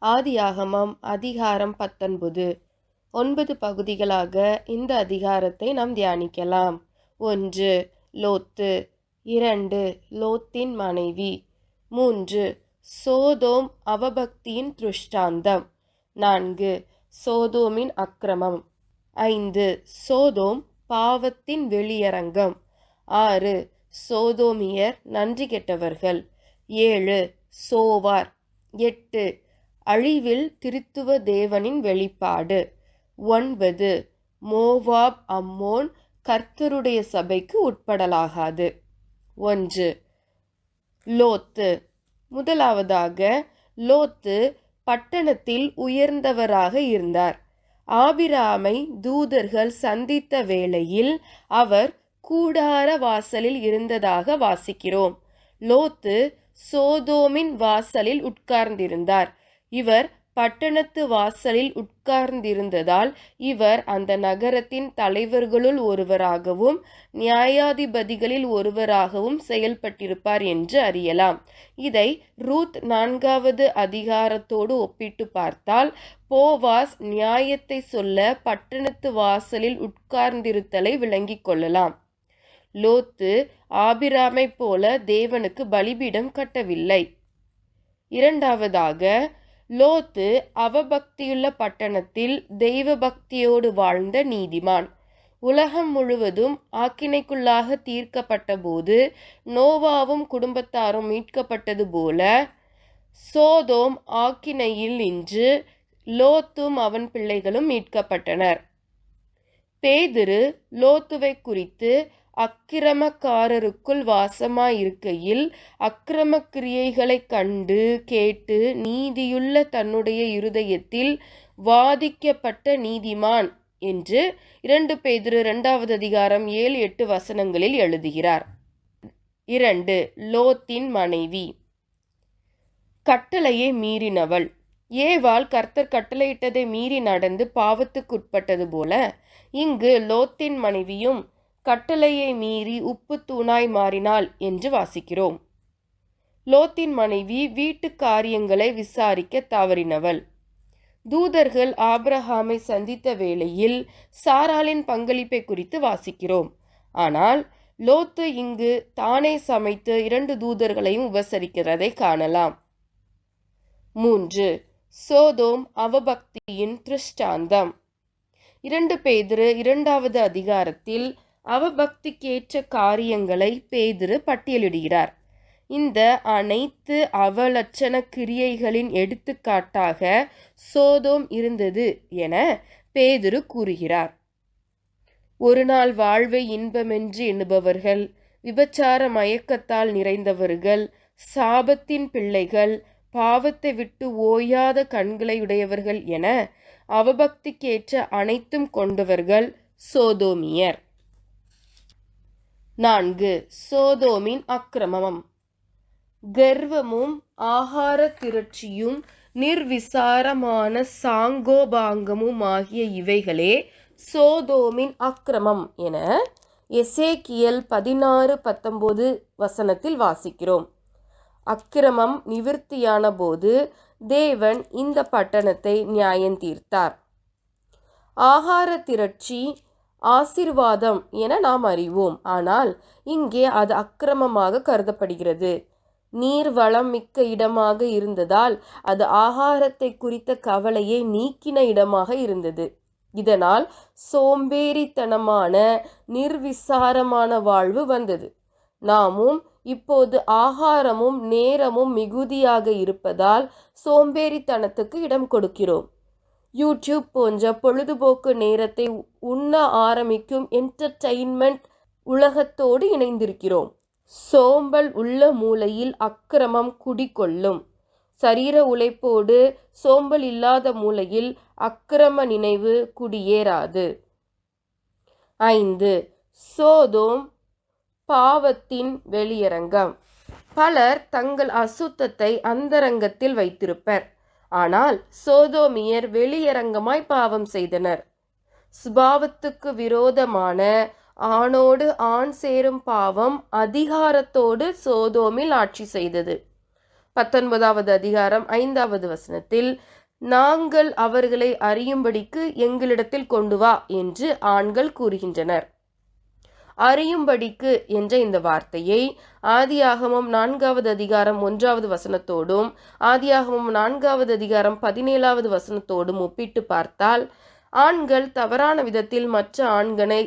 ஆதியாகமம் அதிகாரம் 19. 9 பகுதிகளாக இந்த அதிகாரத்தை நாம் தியானிக்கலாம். 1. லோத்து. 2. லோத்தின் மனைவி. 3. சோதோம் அவபக்தியின் திருஷ்டாந்தம். 4. சோதோமின் அக்கிரமம். 5. சோதோம் பாவத்தின் வெளியரங்கம். 6. சோதோமியர் நன்றி கெட்டவர்கள். 7. சோவார். 8. அழிவில் திருத்துவ தேவனின் வெளிப்பாடு. 9. மோவாப் அம்மோன் கர்த்தருடைய சபைக்கு உட்படலாகாது. 1. லோத்து. முதலாவதாக லோத்து பட்டணத்தில் உயர்ந்தவராக இருந்தார். ஆபிராமை தூதர்கள் சந்தித்த வேளையில் அவர் கூடார வாசலில் இருந்ததாக வாசிக்கிறோம். லோத்து சோதோமின் வாசலில் உட்கார்ந்திருந்தார். இவர் பட்டணத்து வாசலில் உட்கார்ந்திருந்ததால் இவர் அந்த நகரத்தின் தலைவர்களுள் ஒருவராகவும் நியாயாதிபதிகளில் ஒருவராகவும் செயல்பட்டிருப்பார் என்று அறியலாம். இதை ரூத் 4வது அதிகாரத்தோடு ஒப்பிட்டு பார்த்தால் போவாஸ் நியாயத்தை சொல்ல பட்டணத்து வாசலில் உட்கார்ந்திருத்தலை விளங்கிக் கொள்ளலாம். லோத்து ஆபிராமை போல தேவனுக்கு பலிபீடம் கட்டவில்லை. இரண்டாவதாக லோத்து அவபக்தியுள்ள பட்டணத்தில் தெய்வ பக்தியோடு வாழ்ந்த நீதிமான். உலகம் முழுவதும் ஆக்கினைக்குள்ளாக தீர்க்கப்பட்ட போது நோவாவும் குடும்பத்தாரும் மீட்கப்பட்டது போல சோதோம் ஆக்கினையில் நின்று லோத்தும் அவன் பிள்ளைகளும் மீட்கப்பட்டனர். பேதுரு லோத்துவை குறித்து அக்கிரமக்காரருக்குள் வாசமாயிருக்கையில் அக்கிரம கிரியைகளை கண்டு கேட்டு நீதியுள்ள தன்னுடைய இருதயத்தில் வாதிக்கப்பட்ட நீதிமான் என்று 2 பேதுரு 2வது அதிகாரம் 7-8 வசனங்களில் எழுதுகிறார். 2. லோத்தின் மனைவி. கட்டளையை மீறினவள். ஏவாள் கர்த்தர் கட்டளையிட்டதை மீறி நடந்து பாவத்துக்குட்பட்டது போல இங்கு லோத்தின் மனைவியும் கட்டளையை மீறி உப்பு தூணாய் மாறினாள் என்று வாசிக்கிறோம். லோத்தின் மனைவி வீட்டு காரியங்களை விசாரிக்க தவறினவள். தூதர்கள் ஆபிரகாமை சந்தித்த வேளையில் சாராளின் பங்களிப்பை குறித்து வாசிக்கிறோம். ஆனால் லோத்து இங்கு தானே சமைத்து 2 தூதர்களையும் உபசரிக்கிறதை காணலாம். 3. சோதோம் அவபக்தியின் திருஷ்டாந்தம். 2 பேதுரு 2வது அதிகாரத்தில் அவபக்திக்கேற்ற காரியங்களை பேதுரு பட்டியலிடுகிறார். இந்த அனைத்து அவலட்சண கிரியைகளின் எடுத்துக்காட்டாக சோதோம் இருந்தது என பேதுரு கூறுகிறார். ஒரு நாள் வாழ்வை இன்பமென்று எண்ணுபவர்கள், விபச்சார மயக்கத்தால் நிறைந்தவர்கள், சாபத்தின் பிள்ளைகள், பாவத்தை விட்டு ஓயாத கண்களையுடையவர்கள் என அவபக்திக்கேற்ற அனைத்தும் கொண்டவர்கள் சோதோமியர். 4. சோதோமின் அக்கிரமம். கர்வமும் ஆகார திரட்சியும் நிர்விசாரமான சாங்கோபாங்கமும் ஆகிய இவைகளே சோதோமின் அக்கிரமம் என எசேக்கியேல் 16-19 வசனத்தில் வாசிக்கிறோம். அக்கிரமம் நிவிர்த்தியான போது தேவன் இந்த பட்டணத்தை நியாயம் தீர்த்தார். ஆகார திரட்சி ஆசீர்வாதம் என நாம் அறிவோம். ஆனால் இங்கே அது அக்கிரமமாக கருதப்படுகிறது. நீர் வளம் மிக்க இடமாக இருந்ததால் அது ஆகாரத்தை குறித்த கவலையை நீக்கின இடமாக இருந்தது. இதனால் சோம்பேறித்தனமான நிர்விசாரமான வாழ்வு வந்தது. நாமும் இப்போது ஆகாரமும் நேரமும் மிகுதியாக இருப்பதால் சோம்பேறித்தனத்துக்கு இடம் கொடுக்கிறோம். யூடியூப் போன்ற பொழுதுபோக்கு நேரத்தை உண்ண ஆரம்பிக்கும் என்டர்டெயின்மெண்ட் உலகத்தோடு இணைந்திருக்கிறோம். சோம்பல் உள்ள மூலையில் அக்கிரமம் குடிகொள்ளும். சரீர உழைப்போடு சோம்பல் இல்லாத மூலையில் அக்கிரம நினைவு குடியேறாது. 5. சோதோம் பாவத்தின் வெளியரங்கம். பலர் தங்கள் அசுத்தத்தை அந்தரங்கத்தில் வைத்திருப்பர். ஆனால் சோதோமியர் வெளியரங்கமாய் பாவம் செய்தனர். சுபாவத்துக்கு விரோதமான ஆணோடு ஆண் சேரும் பாவம் அதிகாரத்தோடு சோதோமில் ஆட்சி செய்தது. 19வது அதிகாரம் 5வது வசனத்தில், நாங்கள் அவர்களை அறியும்படிக்கு எங்களிடத்தில் கொண்டு வா என்று ஆண்கள் கூறுகின்றனர். அறியும்படிக்கு என்ற இந்த வார்த்தையை ஆதியாகமம் 4வது அதிகாரம் 1வது வசனத்தோடும் ஆதியாகமம் 4வது அதிகாரம் 17வது வசனத்தோடும் ஒப்பிட்டு பார்த்தால், ஆண்கள் தவறான விதத்தில் மற்ற ஆண்களை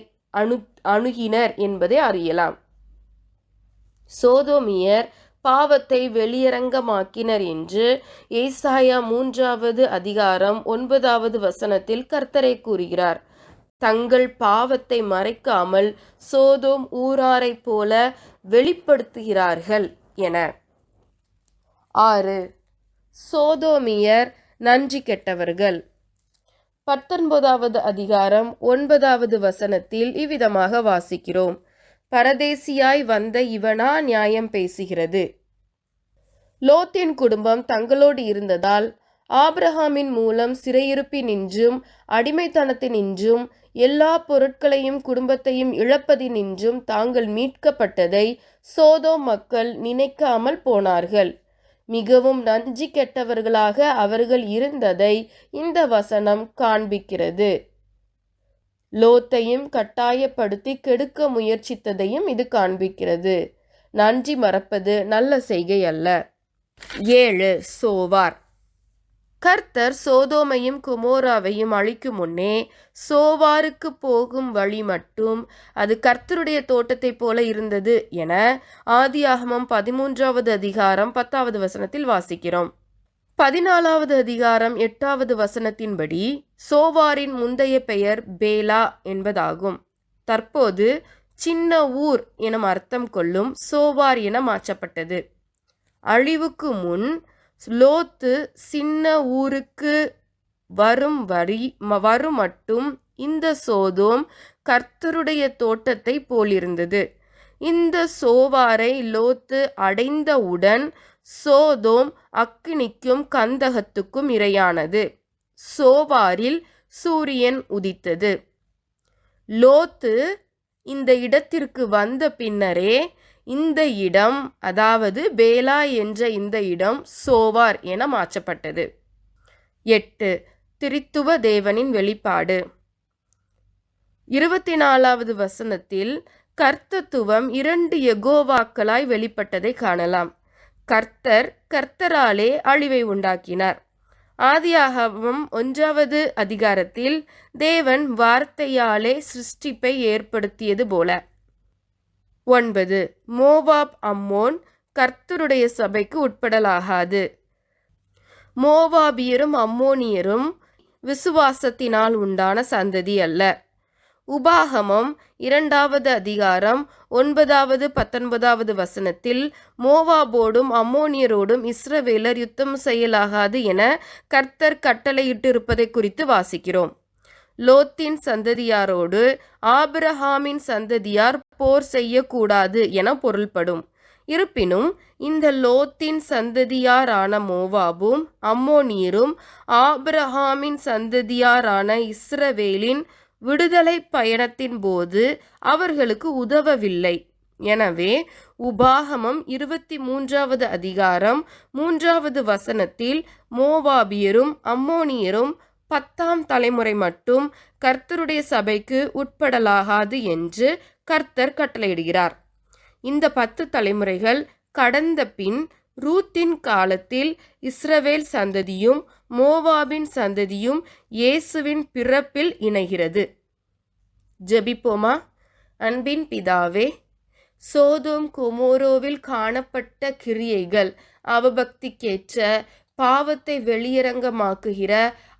அணுகினர் என்பதை அறியலாம். சோதோமியர் பாவத்தை வெளியரங்கமாக்கினர் என்று ஏசாயா 3வது அதிகாரம் 9வது வசனத்தில் கர்த்தரே கூறுகிறார். தங்கள் பாவத்தை மறைக்காமல் சோதோம் ஊராரைப் போல வெளிப்படுத்துகிறார்கள் என. 6. சோதோமியர் நன்றி கெட்டவர்கள். 19வது அதிகாரம் 9வது வசனத்தில் இவ்விதமாக வாசிக்கிறோம். பரதேசியாய் வந்த இவனா நியாயம் பேசுகிறது? லோத்தின் குடும்பம் தங்களோடு இருந்ததால் ஆபிரகாமின் மூலம் சிறையிருப்பினின்றும் அடிமைத்தனத்தினின்றும் எல்லா பொருட்களையும் குடும்பத்தையும் இழப்பதினின்றும் தாங்கள் மீட்கப்பட்டதை சோதோம் மக்கள் நினைக்காமல் போனார்கள். மிகவும் நன்றி கெட்டவர்களாக அவர்கள் இருந்ததை இந்த வசனம் காண்பிக்கிறது. லோத்தையும் கட்டாயப்படுத்தி கெடுக்க முயற்சித்ததையும் இது காண்பிக்கிறது. நன்றி மறப்பது நல்ல செய்கை அல்ல. 7. சோவார். கர்த்தர் சோதோமையும் கொமோராவையும் அழிக்கும் முன்னே சோவாருக்கு போகும் வழி மட்டும் அது கர்த்தருடைய தோட்டத்தைப் போல இருந்தது என ஆதியாகமம் 13வது அதிகாரம் 10வது வசனத்தில் வாசிக்கிறோம். 14வது அதிகாரம் 8வது வசனத்தின்படி சோவாரின் முந்தைய பெயர் பேலா என்பதாகும். தற்போது சின்ன ஊர் எனும் அர்த்தம் கொள்ளும் சோவார் என மாற்றப்பட்டது. அழிவுக்கு முன் லோத்து சின்ன ஊருக்கு வரும் மட்டும் இந்த சோதோம் கர்த்தருடைய தோட்டத்தை போலிருந்தது. இந்த சோவாரை லோத்து அடைந்தவுடன் சோதோம் அக்கினிக்கும் கந்தகத்துக்கும் இரையானது. சோவாரில் சூரியன் உதித்தது. லோத்து இந்த இடத்திற்கு வந்த பின்னரே இந்த இடம், அதாவது பேலா என்ற இந்த இடம் சோவார் என மாற்றப்பட்டது. 8. திரித்துவ தேவனின் வெளிப்பாடு. 24வது வசனத்தில் கர்த்தத்துவம் 2 யெகோவாக்களாய் வெளிப்பட்டதை காணலாம். கர்த்தர் கர்த்தராலே அழிவை உண்டாக்கினார். ஆதியாகமம் 1வது அதிகாரத்தில் தேவன் வார்த்தையாலே சிருஷ்டிப்பை ஏற்படுத்தியது போல. 9. மோவாப் அம்மோன் கர்த்தருடைய சபைக்கு உட்படலாகாது. மோவாபியரும் அம்மோனியரும் விசுவாசத்தினால் உண்டான சந்ததி அல்ல. உபாகமம் 2வது அதிகாரம் 9வது 19வது வசனத்தில் மோவாபோடும் அம்மோனியரோடும் இஸ்ரவேலர் யுத்தம் செய்யலாகாது என கர்த்தர் கட்டளையிட்டிருப்பதை குறித்து வாசிக்கிறோம். லோத்தின் சந்ததியாரோடு ஆபிரகாமின் சந்ததியார் போர் செய்யக்கூடாது என பொருள்படும். இருப்பினும் இந்த லோத்தின் சந்ததியாரான மோவாபும் அம்மோனியரும் ஆபிரகாமின் சந்ததியாரான இஸ்ரவேலின் விடுதலை பயணத்தின் போது அவர்களுக்கு உதவவில்லை. எனவே உபாகமம் 23வது அதிகாரம் 3வது வசனத்தில் மோவாபியரும் அம்மோனியரும் 10ஆம் தலைமுறை மட்டும் கர்த்தருடைய சபைக்கு உட்படலாகாது என்று கர்த்தர் கட்டளையிடுகிறார். இந்த 10 தலைமுறைகள் கடந்த பின் ரூத்தின் காலத்தில் இஸ்ரவேல் சந்ததியும் மோவாபின் சந்ததியும் இயேசுவின் பிறப்பில் இணைகிறது. ஜெபிப்போமா? அன்பின் பிதாவே, சோதோம் கொமோரோவில் காணப்பட்ட கிரியைகள் அவபக்திக்கேற்ற பாவத்தை வெளியரங்கமாக்குகிற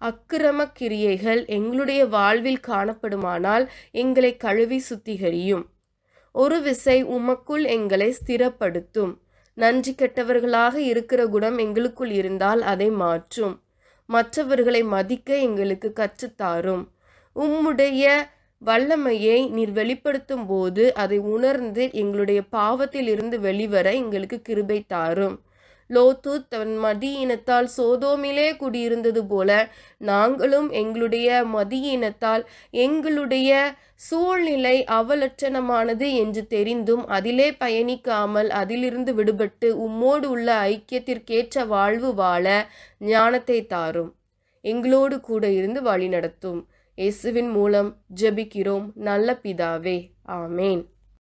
அக்கிரம கிரியைகள் எங்களுடைய வாழ்வில் காணப்படுமானால் எங்களை கழுவி சுத்திகரியும். ஒரு விசை உமக்குள் எங்களை ஸ்திரப்படுத்தும். நன்றி கெட்டவர்களாக இருக்கிற குணம் எங்களுக்குள் இருந்தால் அதை மாற்றும். மற்றவர்களை மதிக்க எங்களுக்கு கற்றுத்தாரும். உம்முடைய வல்லமையை நீர் வெளிப்படுத்தும் போது அதை உணர்ந்து எங்களுடைய பாவத்தில் இருந்து வெளிவர எங்களுக்கு கிருபை தாரும். லோத்து தன் மதியினத்தால் சோதோமிலே குடியிருந்தது போல நாங்களும் எங்களுடைய மதியினத்தால் எங்களுடைய சூழ்நிலை அவலட்சணமானது என்று தெரிந்தும் அதிலே பயணிக்காமல் அதிலிருந்து விடுபட்டு உம்மோடு உள்ள ஐக்கியத்திற்கேற்ற வாழ்வு வாழ ஞானத்தை தாரும். எங்களோடு கூட இருந்து வழி நடத்தும். இயேசுவின் மூலம் ஜெபிக்கிறோம் நல்ல பிதாவே. ஆமேன்.